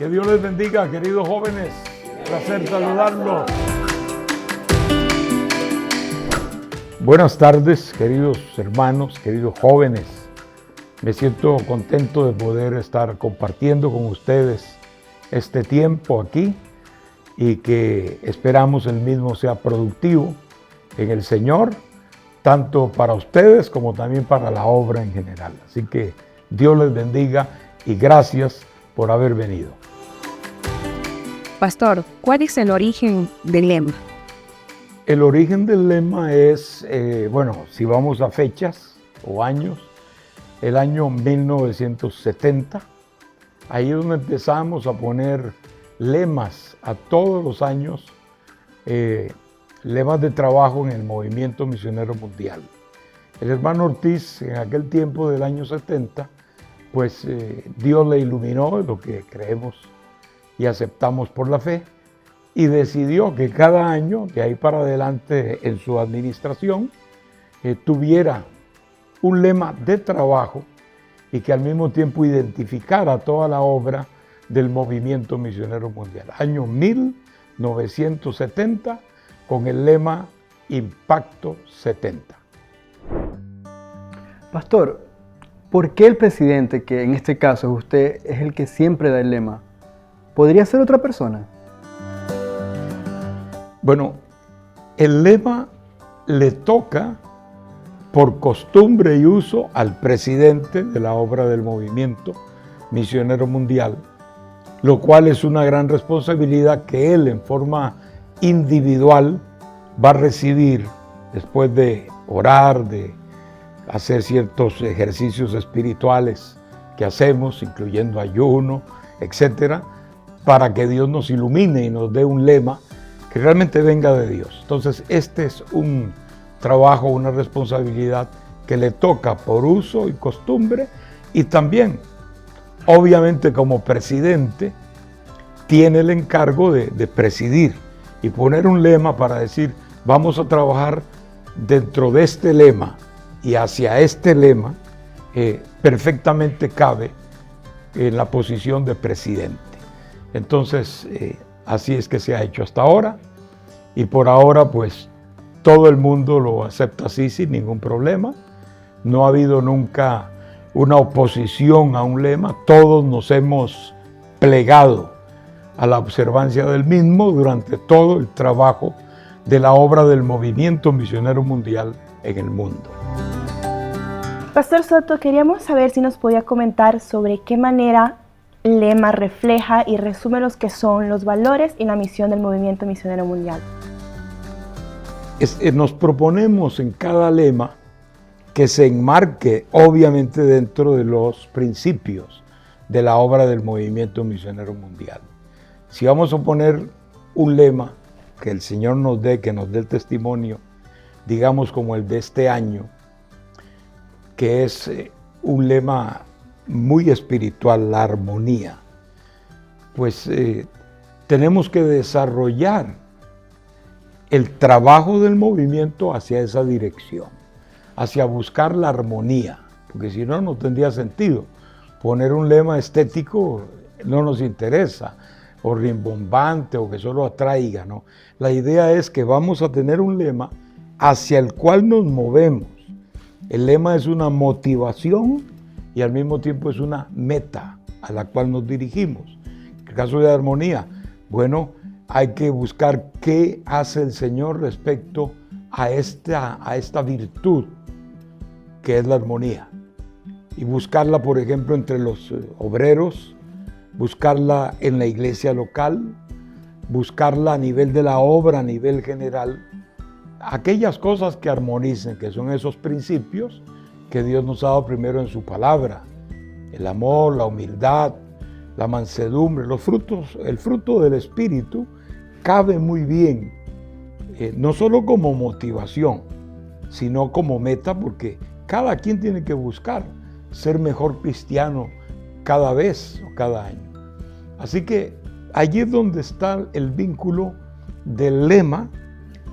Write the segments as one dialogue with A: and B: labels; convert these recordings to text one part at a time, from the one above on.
A: Que Dios les bendiga, queridos jóvenes. Placer saludarlos. Buenas tardes, queridos hermanos, queridos jóvenes. Me siento contento de poder estar compartiendo con ustedes este tiempo aquí y que esperamos el mismo sea productivo en el Señor, tanto para ustedes como también para la obra en general. Así que Dios les bendiga y gracias por haber venido.
B: Pastor, ¿cuál es el origen del lema?
A: El origen del lema es, si vamos a fechas o años, el año 1970, ahí es donde empezamos a poner lemas a todos los años, lemas de trabajo en el movimiento misionero mundial. El hermano Ortiz, en aquel tiempo del año 70, pues Dios le iluminó lo que creemos y aceptamos por la fe, y decidió que cada año, de ahí para adelante en su administración, tuviera un lema de trabajo y que al mismo tiempo identificara toda la obra del movimiento misionero mundial. Año 1970, con el lema Impacto 70.
C: Pastor, ¿por qué el presidente, que en este caso es usted, es el que siempre da el lema? ¿Podría ser otra persona?
A: Bueno, el lema le toca por costumbre y uso al presidente de la obra del movimiento misionero mundial, lo cual es una gran responsabilidad que él en forma individual va a recibir después de orar, de hacer ciertos ejercicios espirituales que hacemos, incluyendo ayuno, etcétera, para que Dios nos ilumine y nos dé un lema que realmente venga de Dios. Entonces, este es un trabajo, una responsabilidad que le toca por uso y costumbre, y también, obviamente, como presidente, tiene el encargo de presidir y poner un lema para decir, vamos a trabajar dentro de este lema y hacia este lema, perfectamente cabe en la posición de presidente. Entonces, así es que se ha hecho hasta ahora, y por ahora pues todo el mundo lo acepta así sin ningún problema. No ha habido nunca una oposición a un lema, todos nos hemos plegado a la observancia del mismo durante todo el trabajo de la obra del movimiento misionero mundial en el mundo.
D: Pastor Soto, queríamos saber si nos podía comentar sobre qué manera el lema refleja y resume los que son los valores y la misión del movimiento misionero mundial.
A: Nos proponemos en cada lema que se enmarque obviamente dentro de los principios de la obra del movimiento misionero mundial. Si vamos a poner un lema que el Señor nos dé, que nos dé el testimonio, digamos como el de este año, que es un lema muy espiritual, la armonía, pues tenemos que desarrollar el trabajo del movimiento hacia esa dirección, hacia buscar la armonía, porque si no, no tendría sentido. Poner un lema estético no nos interesa, o rimbombante, o que solo atraiga, ¿no? La idea es que vamos a tener un lema hacia el cual nos movemos. El lema es una motivación y al mismo tiempo es una meta a la cual nos dirigimos. En el caso de armonía, bueno, hay que buscar qué hace el Señor respecto a esta virtud que es la armonía. Y buscarla, por ejemplo, entre los obreros, buscarla en la iglesia local, buscarla a nivel de la obra, a nivel general. Aquellas cosas que armonicen, que son esos principios que Dios nos ha dado primero en su palabra. El amor, la humildad, la mansedumbre, los frutos, el fruto del Espíritu cabe muy bien, no solo como motivación, sino como meta, porque cada quien tiene que buscar ser mejor cristiano cada vez o cada año. Así que allí es donde está el vínculo del lema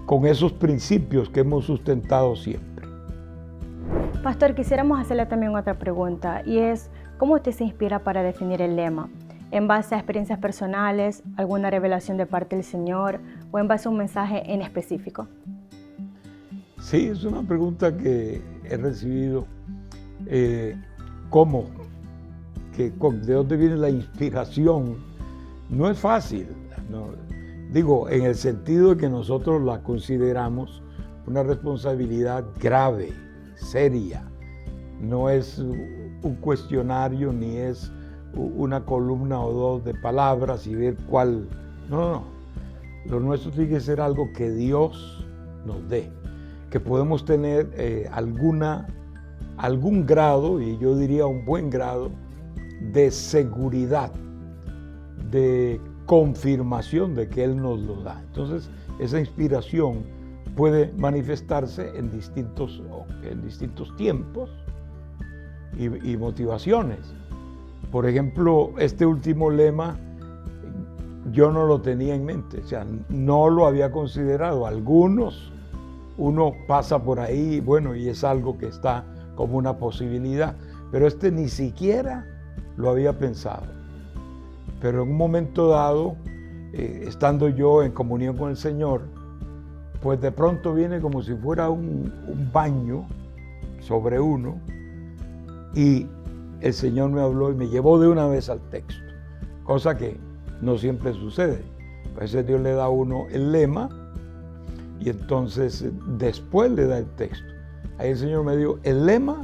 A: con esos principios que hemos sustentado siempre.
D: Pastor, quisiéramos hacerle también otra pregunta, y es, ¿cómo usted se inspira para definir el lema? en base a experiencias personales, alguna revelación de parte del Señor o en base a un mensaje en específico?
A: Sí, es una pregunta que he recibido. ¿Cómo? ¿De dónde viene la inspiración? No es fácil, no. Digo, en el sentido de que nosotros la consideramos una responsabilidad grave, seria. No es un cuestionario ni es una columna o dos de palabras y ver cuál. No. Lo nuestro tiene que ser algo que Dios nos dé, que podemos tener algún grado, y yo diría un buen grado, de seguridad, de confirmación de que Él nos lo da. Entonces, esa inspiración puede manifestarse en distintos tiempos y motivaciones. Por ejemplo, este último lema yo no lo tenía en mente, o sea, no lo había considerado. Algunos, uno pasa por ahí, bueno, y es algo que está como una posibilidad, pero este ni siquiera lo había pensado. Pero en un momento dado, estando yo en comunión con el Señor, pues de pronto viene como si fuera un baño sobre uno, y el Señor me habló y me llevó de una vez al texto, cosa que no siempre sucede. A veces Dios le da a uno el lema y entonces después le da el texto. Ahí el Señor me dio el lema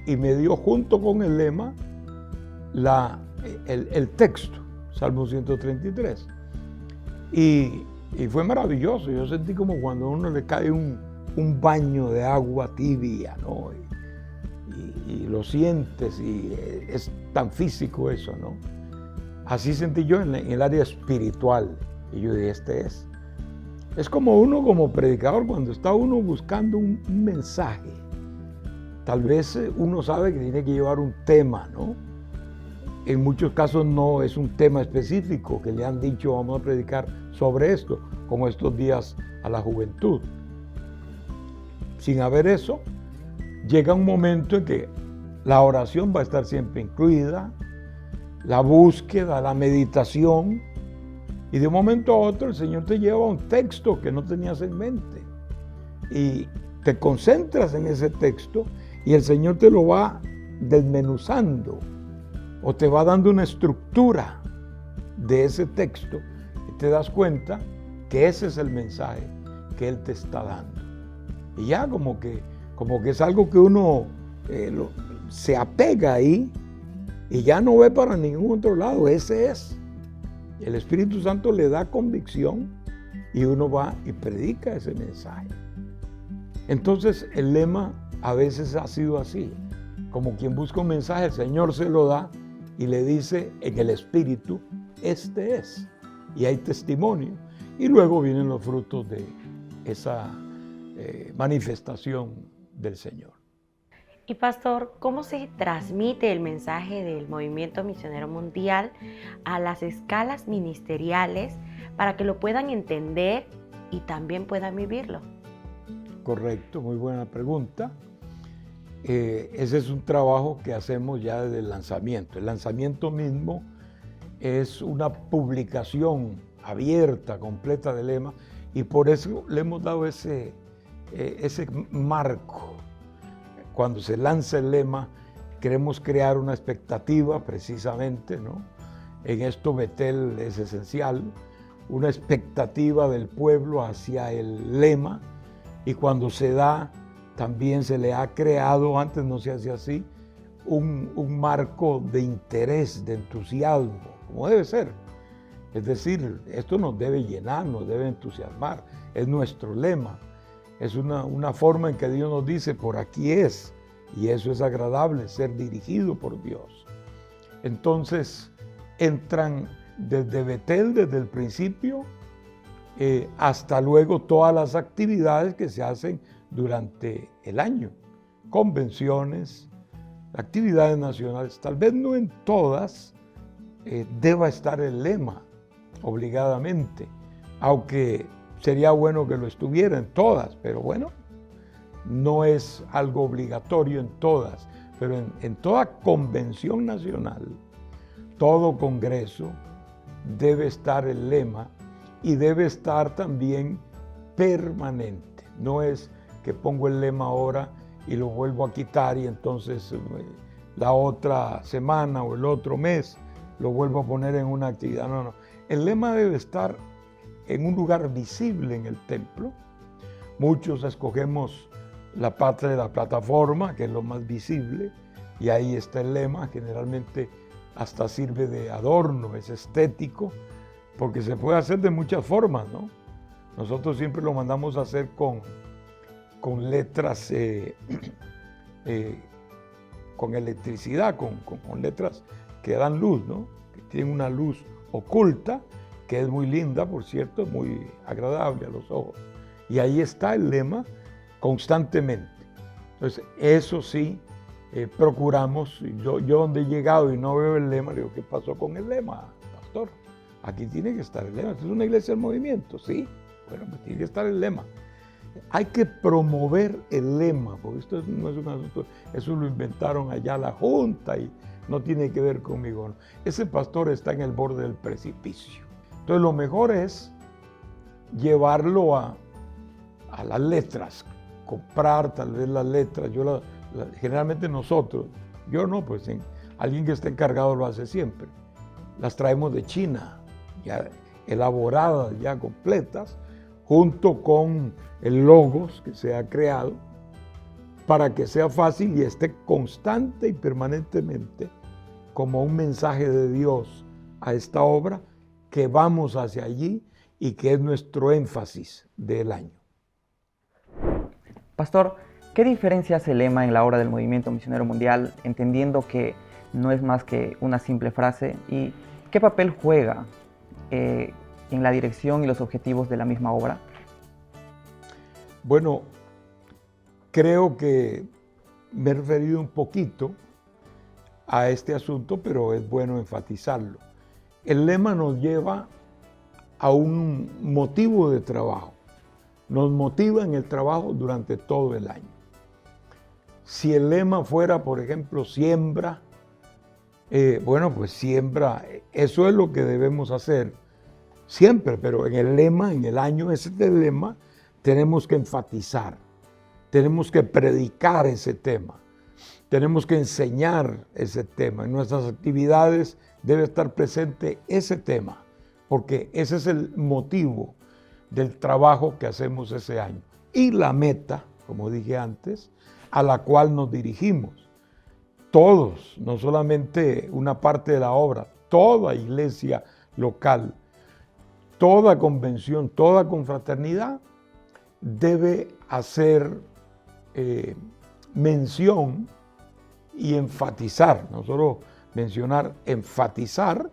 A: y me dio junto con el lema el texto, Salmo 133. Y fue maravilloso. Yo sentí como cuando a uno le cae un baño de agua tibia, ¿no? Y lo sientes y es tan físico eso, ¿no? Así sentí yo en el área espiritual. Y yo dije, es como uno como predicador cuando está uno buscando un mensaje. Tal vez uno sabe que tiene que llevar un tema, ¿no? En muchos casos no es un tema específico que le han dicho vamos a predicar sobre esto, como estos días a la juventud. Sin haber eso, llega un momento en que la oración va a estar siempre incluida, la búsqueda, la meditación, y de un momento a otro el Señor te lleva a un texto que no tenías en mente y te concentras en ese texto y el Señor te lo va desmenuzando o te va dando una estructura de ese texto y te das cuenta que ese es el mensaje que Él te está dando. Y ya como que es algo que uno se apega ahí y ya no ve para ningún otro lado. Ese es. El Espíritu Santo le da convicción y uno va y predica ese mensaje. Entonces el lema a veces ha sido así. Como quien busca un mensaje, el Señor se lo da y le dice en el Espíritu, este es. Y hay testimonio. Y luego vienen los frutos de esa manifestación del Señor.
E: Y pastor, ¿cómo se transmite el mensaje del Movimiento Misionero Mundial a las escalas ministeriales para que lo puedan entender y también puedan vivirlo?
A: Correcto, muy buena pregunta. Ese es un trabajo que hacemos ya desde el lanzamiento. El lanzamiento mismo es una publicación abierta, completa del lema, y por eso le hemos dado ese marco. Cuando se lanza el lema, queremos crear una expectativa precisamente, ¿no? En esto Betel es esencial, una expectativa del pueblo hacia el lema, y cuando se da, también se le ha creado, antes no se hacía así, un marco de interés, de entusiasmo, como debe ser. Es decir, esto nos debe llenar, nos debe entusiasmar, es nuestro lema. Es una forma en que Dios nos dice, por aquí es, y eso es agradable, ser dirigido por Dios. Entonces, entran desde Betel, desde el principio, hasta luego todas las actividades que se hacen durante el año. Convenciones, actividades nacionales, tal vez no en todas deba estar el lema, obligadamente, aunque sería bueno que lo estuviera en todas, pero bueno, no es algo obligatorio en todas, pero en toda convención nacional, todo congreso debe estar el lema y debe estar también permanente. No es que pongo el lema ahora y lo vuelvo a quitar y entonces la otra semana o el otro mes lo vuelvo a poner en una actividad. No, no. El lema debe estar en un lugar visible en el templo. Muchos escogemos la parte de la plataforma, que es lo más visible, y ahí está el lema. Generalmente hasta sirve de adorno, es estético, porque se puede hacer de muchas formas, ¿no? Nosotros siempre lo mandamos a hacer con letras, con electricidad, con letras que dan luz, ¿no? Que tienen una luz oculta, que es muy linda, por cierto, muy agradable a los ojos. Y ahí está el lema constantemente. Entonces, eso sí, procuramos. Yo donde he llegado y no veo el lema, le digo, ¿qué pasó con el lema, pastor? Aquí tiene que estar el lema. Esto es una iglesia del movimiento, ¿sí? Bueno, pues tiene que estar el lema. Hay que promover el lema, porque esto no es un asunto, eso lo inventaron allá la Junta y no tiene que ver conmigo, ¿no? Ese pastor está en el borde del precipicio. Entonces lo mejor es llevarlo a las letras, comprar tal vez las letras. Generalmente nosotros, yo no, pues alguien que esté encargado lo hace siempre. Las traemos de China, ya elaboradas, ya completas, junto con el logos que se ha creado, para que sea fácil y esté constante y permanentemente como un mensaje de Dios a esta obra, que vamos hacia allí y que es nuestro énfasis del año.
F: Pastor, ¿qué diferencia hace el lema en la obra del Movimiento Misionero Mundial, entendiendo que no es más que una simple frase? ¿Y qué papel juega en la dirección y los objetivos de la misma obra?
A: Bueno, creo que me he referido un poquito a este asunto, pero es bueno enfatizarlo. El lema nos lleva a un motivo de trabajo, nos motiva en el trabajo durante todo el año. Si el lema fuera, por ejemplo, siembra, bueno, pues siembra, eso es lo que debemos hacer siempre, pero en el lema, en el año ese del lema, tenemos que enfatizar, tenemos que predicar ese tema, tenemos que enseñar ese tema. En nuestras actividades debe estar presente ese tema, porque ese es el motivo del trabajo que hacemos ese año. Y la meta, como dije antes, a la cual nos dirigimos. Todos, no solamente una parte de la obra, toda iglesia local, toda convención, toda confraternidad debe hacer mención y enfatizar, no solo mencionar, enfatizar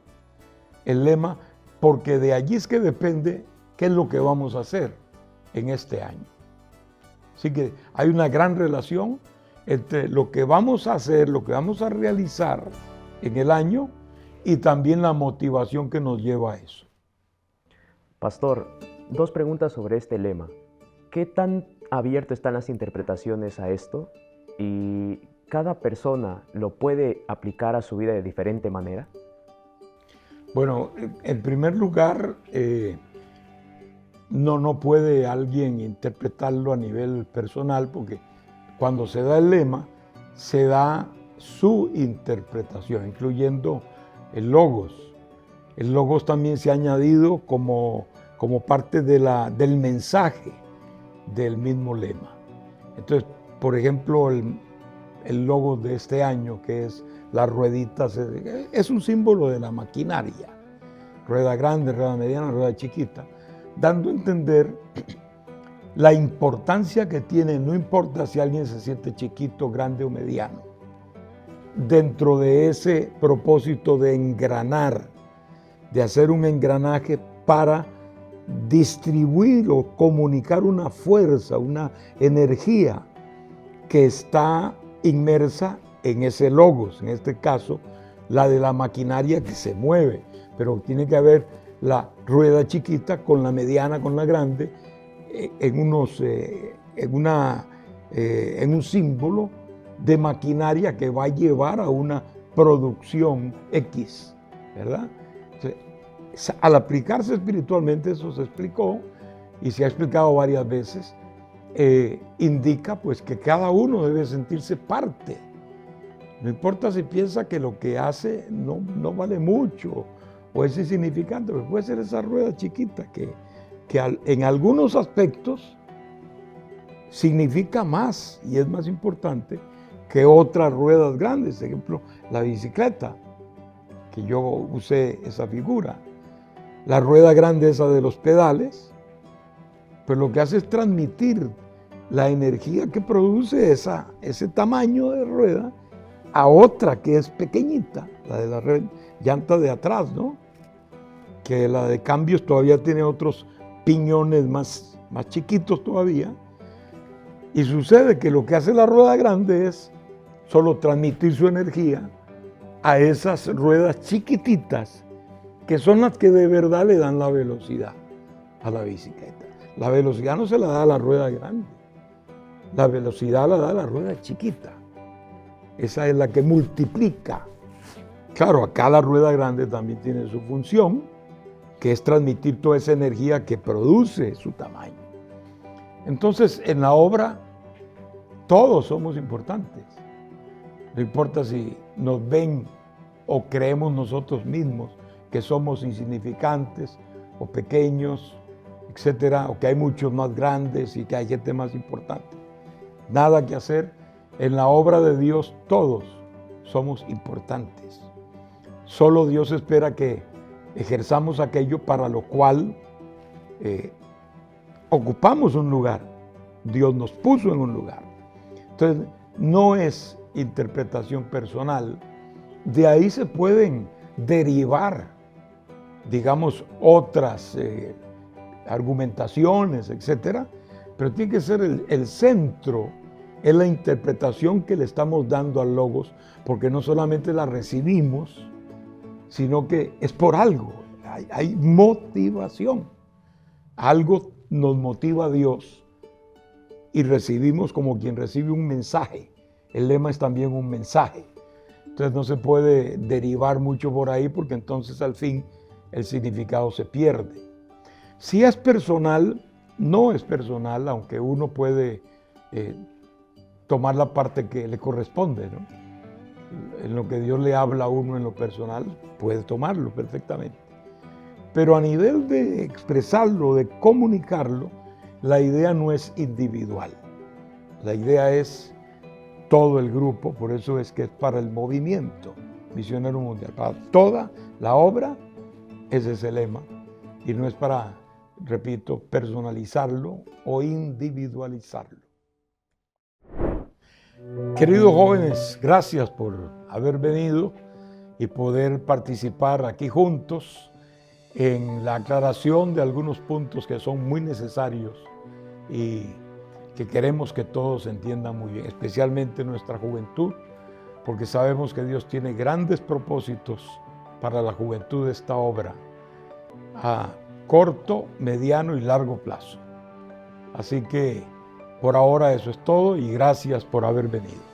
A: el lema, porque de allí es que depende qué es lo que vamos a hacer en este año. Así que hay una gran relación entre lo que vamos a hacer, lo que vamos a realizar en el año y también la motivación que nos lleva a eso.
G: Pastor, 2 preguntas sobre este lema. ¿Qué tan abierto están las interpretaciones a esto? ¿Y cada persona lo puede aplicar a su vida de diferente manera?
A: Bueno, en primer lugar, no puede alguien interpretarlo a nivel personal, porque cuando se da el lema, se da su interpretación, incluyendo el logos. El logos también se ha añadido como parte del mensaje del mismo lema. Entonces, por ejemplo, el logo de este año, que es las rueditas, es un símbolo de la maquinaria. Rueda grande, rueda mediana, rueda chiquita, dando a entender la importancia que tiene, no importa si alguien se siente chiquito, grande o mediano, dentro de ese propósito de engranar, de hacer un engranaje para distribuir o comunicar una fuerza, una energía que está inmersa en ese logos, en este caso la de la maquinaria que se mueve, pero tiene que haber la rueda chiquita con la mediana, con la grande, en un símbolo de maquinaria que va a llevar a una producción X. ¿verdad? Entonces, al aplicarse espiritualmente, eso se explicó y se ha explicado varias veces, indica pues que cada uno debe sentirse parte. No importa si piensa que lo que hace no vale mucho o es insignificante, pero puede ser esa rueda chiquita que en algunos aspectos significa más y es más importante que otras ruedas grandes. Por ejemplo, la bicicleta, que yo usé esa figura. La rueda grande esa de los pedales, pues lo que hace es transmitir la energía que produce ese tamaño de rueda a otra que es pequeñita, la de la llanta de atrás, ¿no? Que la de cambios todavía tiene otros piñones más chiquitos todavía. Y sucede que lo que hace la rueda grande es solo transmitir su energía a esas ruedas chiquititas, que son las que de verdad le dan la velocidad a la bicicleta. La velocidad no se la da a la rueda grande, la velocidad la da a la rueda chiquita. Esa es la que multiplica. Claro, acá la rueda grande también tiene su función, que es transmitir toda esa energía que produce su tamaño. Entonces, en la obra, todos somos importantes. No importa si nos ven o creemos nosotros mismos que somos insignificantes o pequeños, etcétera, o que hay muchos más grandes y que hay gente más importante. Nada que hacer. En la obra de Dios todos somos importantes. Solo Dios espera que ejerzamos aquello para lo cual ocupamos un lugar. Dios nos puso en un lugar. Entonces, no es interpretación personal. De ahí se pueden derivar, digamos, otras argumentaciones, etcétera, pero tiene que ser el centro, es la interpretación que le estamos dando al Logos, porque no solamente la recibimos, sino que es por algo, hay motivación. Algo nos motiva a Dios y recibimos como quien recibe un mensaje. El lema es también un mensaje. Entonces no se puede derivar mucho por ahí porque entonces al fin el significado se pierde. Si es personal, no es personal, aunque uno puede tomar la parte que le corresponde, ¿no? En lo que Dios le habla a uno en lo personal, puede tomarlo perfectamente. Pero a nivel de expresarlo, de comunicarlo, la idea no es individual. La idea es todo el grupo, por eso es que es para el movimiento misionero mundial. Para toda la obra, ese es el lema. Y no es para, repito, personalizarlo o individualizarlo. Queridos jóvenes, gracias por haber venido y poder participar aquí juntos en la aclaración de algunos puntos que son muy necesarios y que queremos que todos entiendan muy bien, especialmente nuestra juventud, porque sabemos que Dios tiene grandes propósitos para la juventud de esta obra, a corto, mediano y largo plazo. Así que por ahora eso es todo y gracias por haber venido.